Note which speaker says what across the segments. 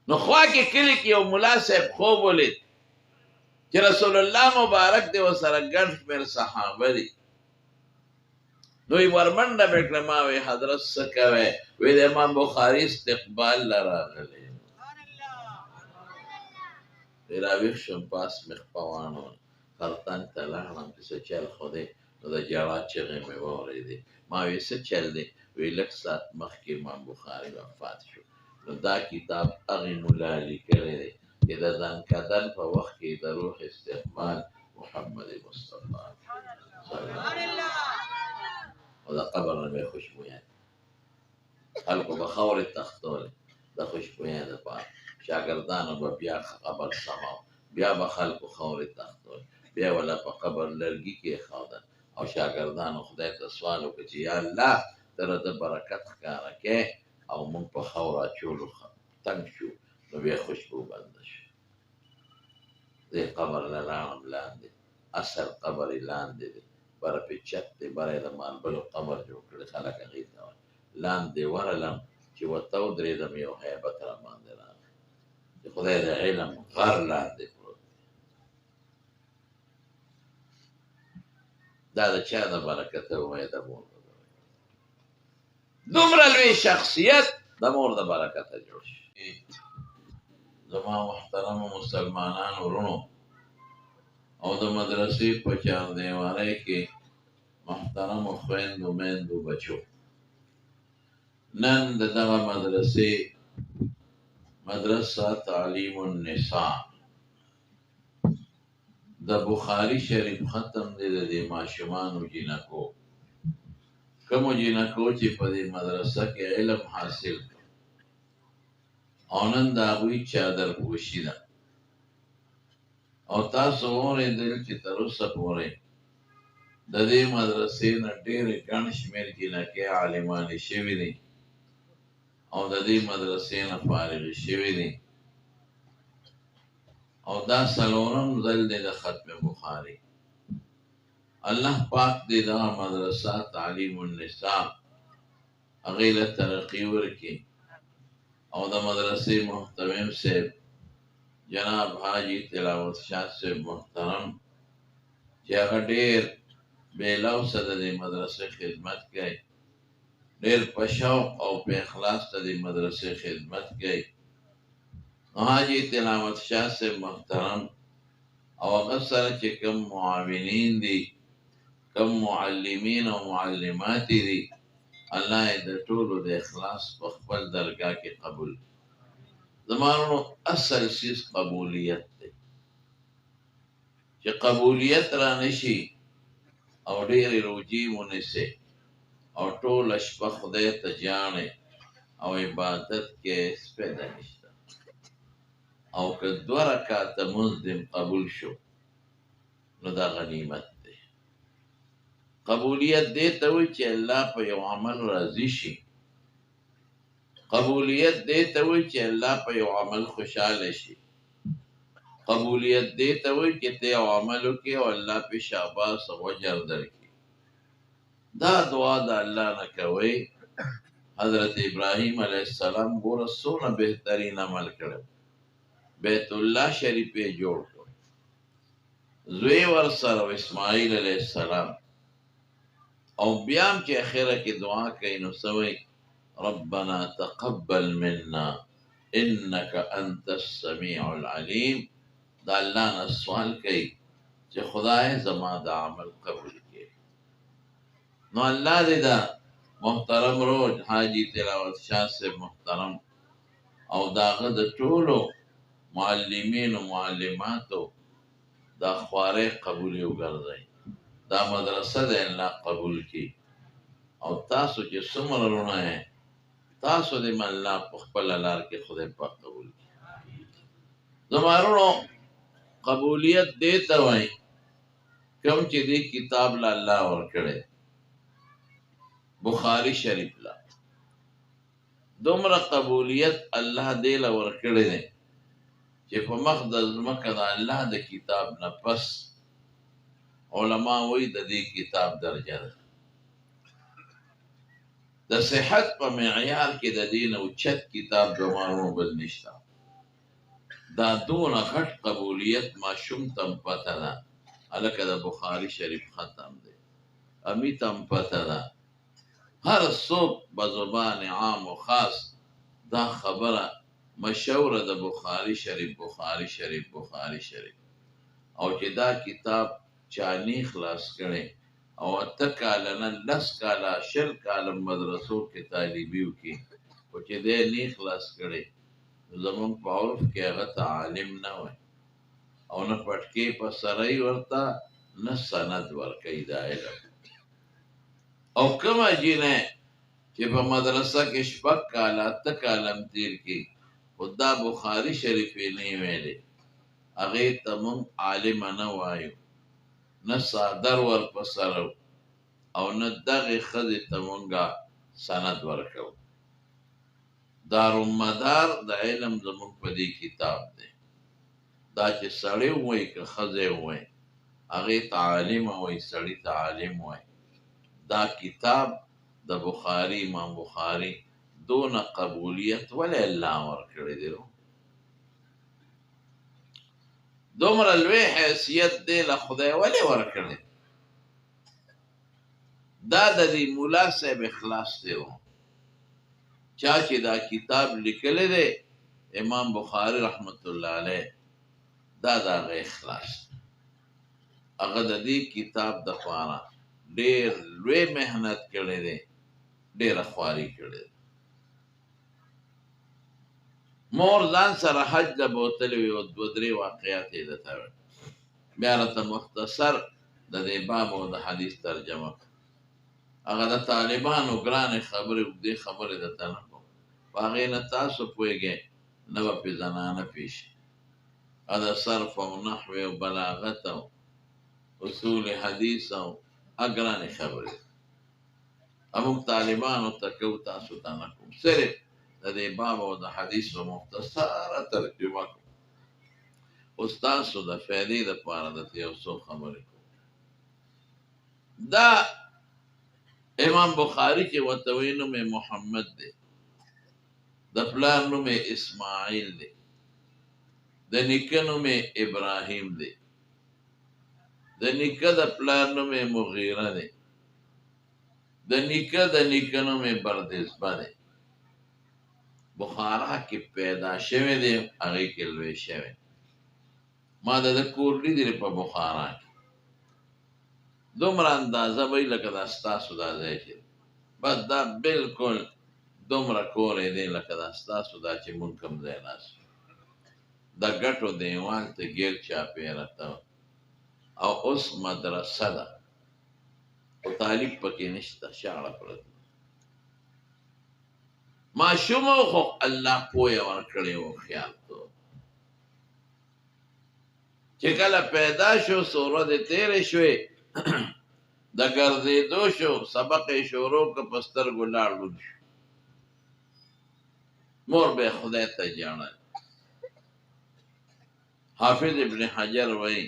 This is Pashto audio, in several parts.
Speaker 1: نو خوا کې کلی کې یو ملا صاحب خوب ولید چې رسول الله مبارک دی ورسره ګڼ شمېر صحابه دي. نو یې ورمنډه مې کړه، ما وې حضرت څه کوې؟ وی د امام بخاري استقبال له راغلی وی راویښ شوم، پاس مې خپه واړوله، خرتنګ ته لاړم چې څه چل خو دی. نو د ژړا چغې مې واورېدې. ما وی څه چل دی؟ وی لږ ساعت مخکې امام بخاري وفات شو. نو دا کتاب هغې ملا لیکلی دی چې د ځنکدن په وخت کې د روح استقبال محمد مصطفی صلی الله علیه وسلم او د قبر نه به خوشبویان خلکو به خاورې تختولې د خوشبویۍ دپاره. شاګردانو به بیا قبر سماو، بیا به خلکو خاورې تختول، بیا وله په قبر لرګي کېښودل او شاګردانو خدای ته سوال وکړه چې یا الله ته راته برکت ښکاره کړې او موږ په خاورو اچولو تنګ شو. نو بیا خوشبو بنده شو. دې قبر نه لاړم لاندې، اصل قبر یې لاندې دی، بره پې چت دی، بره یې د مالبلو قبر جوړ کړی، خلک هغې ته وایي. لاندې ورغلم چې ورته ودرېدم، یو هیبت را باندې راغی چې خدای د علم غر لاندې پروت دی. دا د چا د برکته ووایه؟ د مور د برکته. دومره لوی شخصیت د مور د برکته جوړ شي. زما محترمو مسلمانانو وروڼو او د مدرسې په چاردیوالۍ کې محترمو خویندو میندو بچو، نن د دغه مدرسې مدرسه تعلیم النساء د بخاري شریف ختم دی د دې ماشومانو جینکو، کومو جینکو چې په دې مدرسه کې علم حاصل کړ او نن د هغوی چادر پوشي ده. او تاسو واورېدل چې تر اوسه پورې د دې مدرسې نه ډېرې ګڼ شمېر جینکې عالمانې شوي دي او د دې مدرسې نه فارغې شوي دي. او دا څلورم ځل دی د ختم بخاري. الله پاک دې دغه مدرسه تعلیم النساء هغې له ترقي ورکړي او د مدرسې محتمم صاحب جناب حاجي تلاوت شاه صاحب محترم چې هغه ډېر بې لوثه د دې مدرسې خدمت کوي، ډېر په شوق او په اخلاص د دې مدرسې خدمت کوي. نو حاجي تلاوت شاه صاحب محترم او هغه سره چې کوم معاونین دي، کوم معلمین او معلمات دي، الله یې د ټولو د اخلاص په خپل درګاه کې قبول. زما وروڼو اصل څیز قبولیت دی. چې قبولیت را نشي او ډېرې روجې ونیسئ او ټوله شپه خدای ته جاڼئ او عبادت کې سپیده نشته، او که 2 رکعته لمونځ دې قبول شو نو دا غنیمت دی. قبولیت دې ته وایي چې الله په یو عمل راضي شي. قبولیت دې ته وایي چې الله په یو عمل خوشحاله شي. قبولیت دې ته وایي چې ته یو عمل وکړې او الله پې شاباس او اجر درکړي. دا دعا د الله نه کوئ. حضرت ابراهیم علیه السلام ګوره څومره بهترین عمل کړی، بیت الله شریف یې جوړ کړ، زوی ورسره اسماعیل علیه السلام، او بیا هم چې اخره کې دعا کوي نو څه وایي؟ ربنا تقبل منا انك انت السمیع العلیم. دا الله نه سوال کوي چې خدای زما دا عمل قبول کړي. نو الله دې دا محترم روز حاجي تلاوت شاه صاحب محترم او د هغه د ټولو معلمینو معلماتو دا خوارۍ قبولې وګرځئ. دا مدرسه د الله قبول کړي او تاسو چې څومره وروڼه یې تاسو دې م الله په خپله لار کې خدای پاک قبول کړي. زما وروڼو قبولیت دې ته وایي کوم چې دې کتاب له الله ورکړی بخاري شریف له، دومره قبولیت الله دې له ورکړی دی چې په مخ د ځمکه د الله د کتاب نه پس علما وایي د دې کتاب درجه ده. د صحت په معیار کې د دې نه اوچت کتاب زما وروڼو بل نشته. دا دونه غټ قبولیت ماشوم تم پته ده هلکه د بخاري شریف ختم دی امی تم پته ده هر څوک به زبان عام و خاص دا خبره مشهوره د بخاري شریف بخاري شریف بخاري شریف او چې دا کتاب چانی خلاص کړي او اته کاله نه لس کاله شل کاله مدرسو کې طالبیو کې او چې دی نه خلاص کړي زمون په عرف کې هغه ته عالم نه وای او نه پټکې په سرای ورته نه سند ورکوي دا علم او کومه جینه چې په مدرسه کې شپږ کاله اته کاله هم تېر کړي خو دا بخاري شریف یې نه ویلې هغې ته موږ عالمه نه وایو نه څادر ور په سر او نه دغې ښځې ته مونږه سند ورکوو دارومدار د علم زموږ په دې کتاب دی دا چې سړی ووایي که ښځی ووایي هغې ته عالمه وایي سړي ته عالم وایي دا کتاب د بخاري امام بخاري دونه قبولیت ولې الله ورکړی دی دومره لوی حیثیت دی له خدای ولې ورکړی دا د دې مولا صاحب اخلاص دی چا چې دا کتاب لیکلی دی امام بخاري رحمت الله علیه دا د هغه اخلاص هغه د دې کتاب دپاره ډېر لوی محنت کړی دی ډېره خواري کړې ده مور ځان سره حج له بوتلې وي او دوه درې واقعات یې درته ویل بیا راته مختصر د دې باب او د حدیث ترجمه هغه د طالبانو ګرانې خبرې اوږدې خبرې درته نه کوم په هغې نه تاسو پوهېږئ نه به پې زنانه پېښ شي د صرف او نحوې او بلاغت او اصول حدیث او ګرانې خبرې موږ طالبانو ته کوو تاسو ته نه کوم صرف د دې باب او د حدیثو مختصره ترجمه کوم اوس تاسو د فایدې دپاره درته یو څو خبرې کوم دا امام بخاري چې ورته وایي نوم یې محمد دی د پلار نوم یې اسماعیل دی د نیکه نوم یې ابراهیم دی د نیکه د پلار نوم یې مغیره دی د نیکه نوم یې بردزبه دی بخارا کې پیدا شوی دی هغې کې لوی شوی ما د کور لیدلی په بخارا کې دومره اندازه به وي لکه دا ستاسو دا ځای چې بس دا بلکل دومره کور یې دی لکه دا ستاسو دا چې مونږ کوم ځای ناست د ګټو دیوال ته ګیر چاپېره ته او اوس مدرسه ده خو طالب پکې نشته شاړه پرته ماشوم خو الله پوهه ورکړې و خیال تو چې کله پیدا شو څو ورځې تېرې شوې د ګرځېدو شو سبق یې شروع که په سترګو لاړ ړوند شو مور به یې خدای ته ژړل حافظ ابن حجر وایي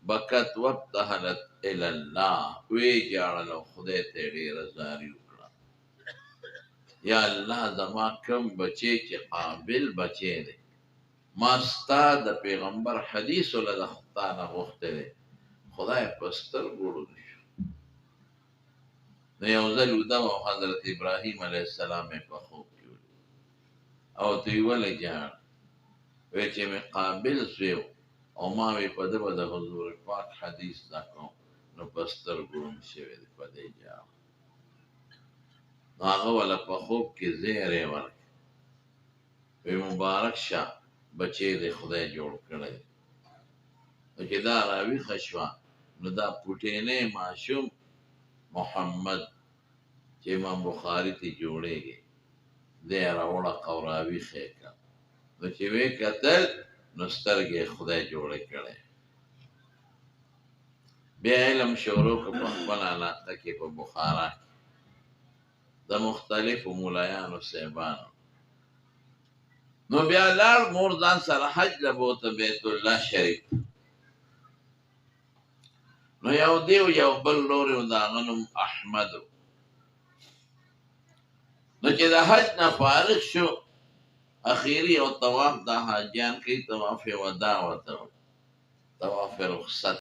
Speaker 1: بکت وابتهلت الی الله وی ژړل او خدای ته یې ډېره زاري وکړه یا الله زما کم بچی چې قابل بچی دی ما ستا د پیغمبر حدیثو له د تا نه غوښتی دی خدای په سترګو ړوند شو نو یو ځل وده و حضرت ابراهیم علیه السلام یې په خوب کې ولید او ته یې ولې ژاړ وی چې مې قابل زوی او ما وی په ده به د حضور پاک حدیث زده کوم نو په سترګو ړوند شوی دی په دې ژاړ نو هغه وله په خوب کې زیری ورکړ وی مبارک شه بچی دی خدای جوړ کړی نو چې دا راویښه شوه نو دا پوټینی ماشوم محمد چې امام بخاري ته جوړېږي دی یې راوړه او راویښه یې کړه نو چې ویې کتل نو سترګې خدای جوړې کړی بیا علم شروع کړه په خپله علاقه کې په بخارا کې د مختلفو ملایانو صاحبانو نو بیا لاړ مور ځان سره حج له بوته بیت الله شریف نو یو دیو یو بل لورې و د هغه نوم احمد نو چې د حج نه فارغ شو اخیری او طواف دا حاجیان کوي طواف وداع وته طواف رخصت